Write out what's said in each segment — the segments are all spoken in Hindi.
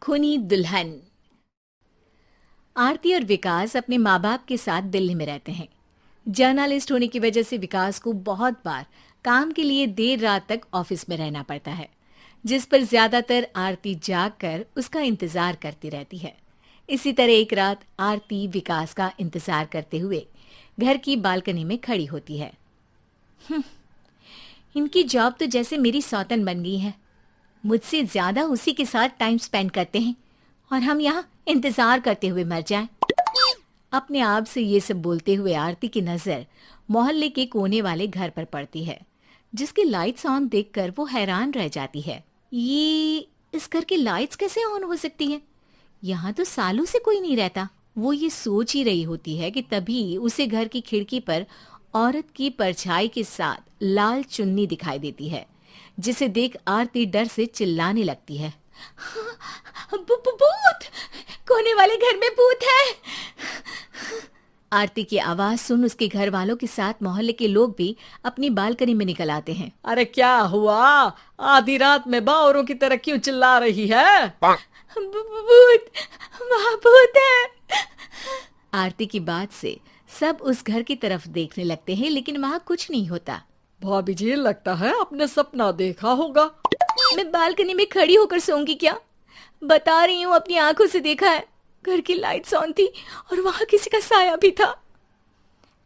खूनी दुल्हन। आरती और विकास अपने माँ बाप के साथ दिल्ली में रहते हैं। जर्नलिस्ट होने की वजह से विकास को बहुत बार काम के लिए देर रात तक ऑफिस में रहना पड़ता है, जिस पर ज्यादातर आरती जागकर उसका इंतजार करती रहती है। इसी तरह एक रात आरती विकास का इंतजार करते हुए घर की बालकनी में खड़ी होती है। इनकी जॉब तो जैसे मेरी सौतन बन गई है। मुझसे ज्यादा उसी के साथ टाइम स्पेंड करते हैं और हम यहाँ इंतजार करते हुए मर जाएं। अपने आप से ये सब बोलते हुए आरती की नजर मोहल्ले के कोने वाले घर पर पड़ती है, जिसकी लाइट्स ऑन देखकर वो हैरान रह जाती है। ये इस घर की लाइट्स कैसे ऑन हो सकती हैं? यहाँ तो सालों से कोई नहीं रहता। वो ये सोच ही रही होती है कि तभी उसे घर की खिड़की पर औरत की परछाई के साथ लाल चुन्नी दिखाई देती है, जिसे देख आरती डर से चिल्लाने लगती है। भूत! कोने वाले घर में भूत है! आरती की आवाज सुन उसके घर वालों के साथ मोहल्ले के लोग भी अपनी बालकनी में निकल आते हैं। अरे क्या हुआ? आधी रात में बावरों की तरह क्यों चिल्ला रही है? भूत! वहाँ भूत है! आरती की बात से सब उस घर की तरफ देखने लगते हैं, लेकिन वहाँ कुछ नहीं होता। भाभी जी, लगता है आपने सपना देखा होगा। मैं बालकनी में खड़ी होकर सोऊंगी क्या? बता रही हूँ, अपनी आंखों से देखा है। घर की लाइट्स ऑन थी और वहाँ किसी का साया भी था।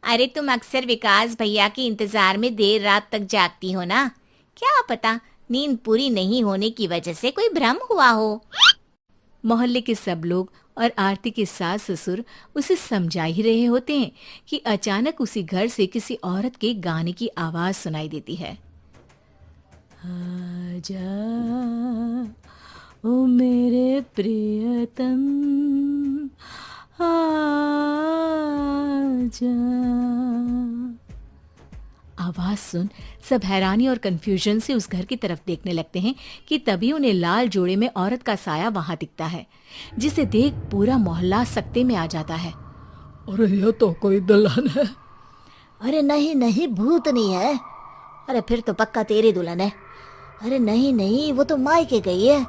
अरे तुम अक्सर विकास भैया के इंतजार में देर रात तक जागती हो ना, क्या पता नींद पूरी नहीं होने की वजह से कोई भ्रम हुआ हो। मोहल्ले के सब लोग और आरती के सास ससुर उसे समझा ही रहे होते हैं कि अचानक उसी घर से किसी औरत के गाने की आवाज सुनाई देती है। आजा ओ मेरे प्रियतम, आजा। आवाज सुन सब हैरानी और कंफ्यूजन से उस घर की तरफ देखने लगते हैं कि तभी उन्हें लाल जोड़े में औरत का साया वहां दिखता है, जिसे देख पूरा मोहल्ला सकते में आ जाता है। अरे ये तो कोई दुल्हन है। अरे नहीं नहीं, भूत नहीं है। अरे फिर तो पक्का तेरी दुल्हन है। अरे नहीं नहीं, वो तो मायके गई है।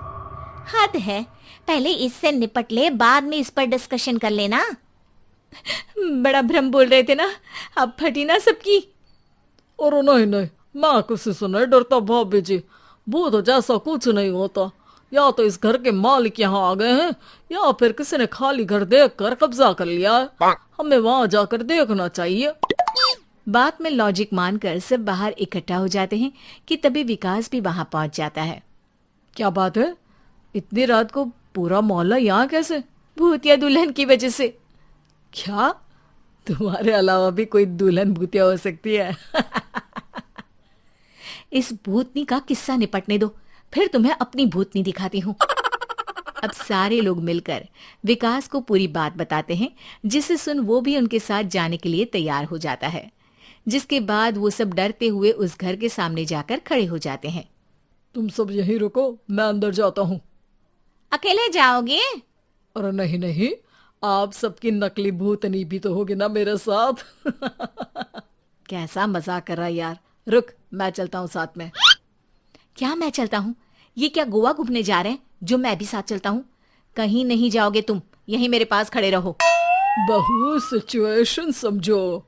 हद है, पहले इससे निपट ले, बाद में इस पर डिस्कशन कर लेना। बड़ा भ्रम बोल रहे थे ना, अब फटी ना सबकी। और नहीं नहीं, मैं किसी से नहीं डरता भाभी जी। भूत जैसा कुछ नहीं होता। या तो इस घर के मालिक यहाँ आ गए हैं, या फिर किसी ने खाली घर देख कर कब्जा कर लिया है। हमें वहां जाकर देखना चाहिए। बात में लॉजिक मानकर सब बाहर इकट्ठा हो जाते हैं कि तभी विकास भी वहां पहुंच जाता है। क्या बात है? इतनी रात को पूरा मोहल्ला यहाँ कैसे? भूतिया दुल्हन की वजह से। क्या तुम्हारे अलावा भी कोई दुल्हन भूतिया हो सकती है? इस भूतनी का किस्सा निपटने दो, फिर तुम्हें अपनी भूतनी दिखाती हूँ। अब सारे लोग मिलकर विकास को पूरी बात बताते हैं, जिसे सुन वो भी उनके साथ जाने के लिए तैयार हो जाता है। जिसके बाद वो सब डरते हुए उस घर के सामने जाकर खड़े हो जाते हैं। तुम सब यहीं रुको, मैं अंदर जाता हूँ। अकेले जाओगे? अरे नहीं नहीं, आप सबकी नकली भूतनी भी तो होगी ना मेरे साथ। कैसा मजाक कर रहा यार। रुक, मैं चलता हूँ साथ में। क्या मैं चलता हूँ? ये क्या गोवा घूमने जा रहे हैं जो मैं भी साथ चलता हूँ? कहीं नहीं जाओगे तुम, यहीं मेरे पास खड़े रहो। बहू, सिचुएशन समझो।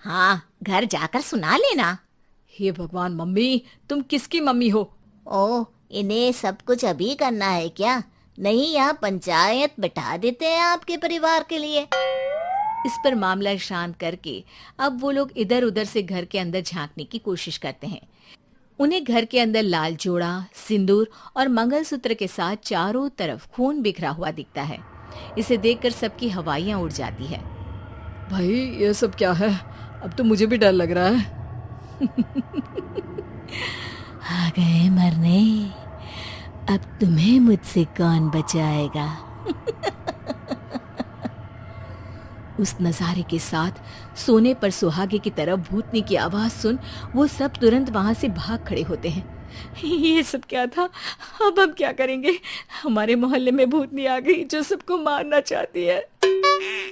हाँ, घर जाकर सुना लेना। हे भगवान, मम्मी तुम किसकी मम्मी हो? ओ, इन्हें सब कुछ अभी करना है क्या? नहीं, यहाँ पंचायत बैठा देते हैं आपके परिवार के लिए। इस पर मामला शांत करके अब वो लोग इधर उधर से घर के अंदर झांकने की कोशिश करते हैं। उन्हें घर के अंदर लाल जोड़ा, सिंदूर और मंगलसूत्र के साथ चारों तरफ खून बिखरा हुआ दिखता है। इसे देखकर सबकी हवाइयां उड़ जाती है। भाई ये सब क्या है? अब तो मुझे भी डर लग रहा है। आ गए मरने, अब तुम्हें मुझसे कौन बचाएगा? उस नजारे के साथ सोने पर सुहागे की तरफ भूतनी की आवाज सुन वो सब तुरंत वहां से भाग खड़े होते हैं। ये सब क्या था? अब हम क्या करेंगे? हमारे मोहल्ले में भूतनी आ गई जो सबको मारना चाहती है।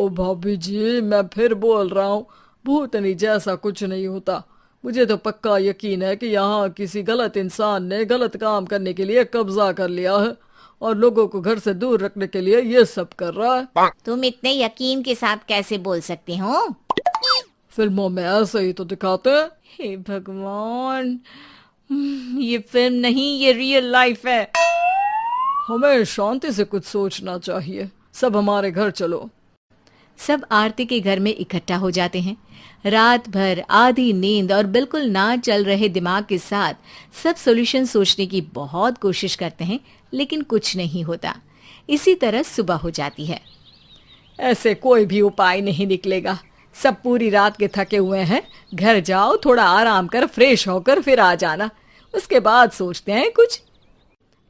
ओ भाभी जी, मैं फिर बोल रहा हूँ, भूतनी जैसा कुछ नहीं होता। मुझे तो पक्का यकीन है कि यहाँ किसी गलत इंसान ने गलत काम करने के लिए कब्जा कर लिया है और लोगों को घर से दूर रखने के लिए ये सब कर रहा है। तुम इतने यकीन के साथ कैसे बोल सकते हो? फिल्मों में ऐसे ही तो दिखाते हैं। हे भगवान, ये फिल्म नहीं, ये रियल लाइफ है। हमें शांति से कुछ सोचना चाहिए। सब हमारे घर चलो। सब आरती के घर में इकट्ठा हो जाते हैं। रात भर आधी नींद और बिल्कुल ना चल रहे दिमाग के साथ सब सॉल्यूशन सोचने की बहुत कोशिश करते हैं, लेकिन कुछ नहीं होता। इसी तरह सुबह हो जाती है। ऐसे कोई भी उपाय नहीं निकलेगा। सब पूरी रात के थके हुए हैं। घर जाओ, थोड़ा आराम कर, फ्रेश होकर फिर आ जाना, उसके बाद सोचते हैं कुछ।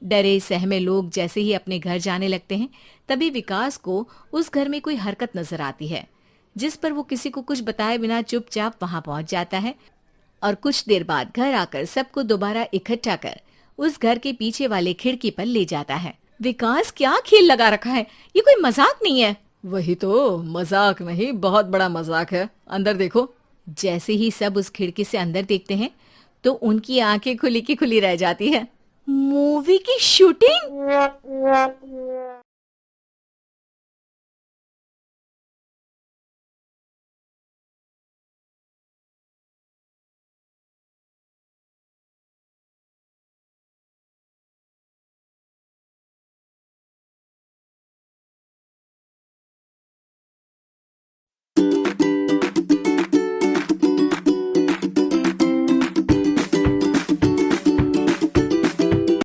डरे सहमे लोग जैसे ही अपने घर जाने लगते हैं, तभी विकास को उस घर में कोई हरकत नजर आती है, जिस पर वो किसी को कुछ बताए बिना चुपचाप वहां पहुंच जाता है और कुछ देर बाद घर आकर सबको दोबारा इकट्ठा कर उस घर के पीछे वाले खिड़की पर ले जाता है। विकास, क्या खेल लगा रखा है? ये कोई मजाक नहीं है। वही तो, मजाक नहीं, बहुत बड़ा मजाक है। अंदर देखो। जैसे ही सब उस खिड़की से अंदर देखते हैं तो उनकी आंखें खुली की खुली रह जाती है। मूवी की शूटिंग!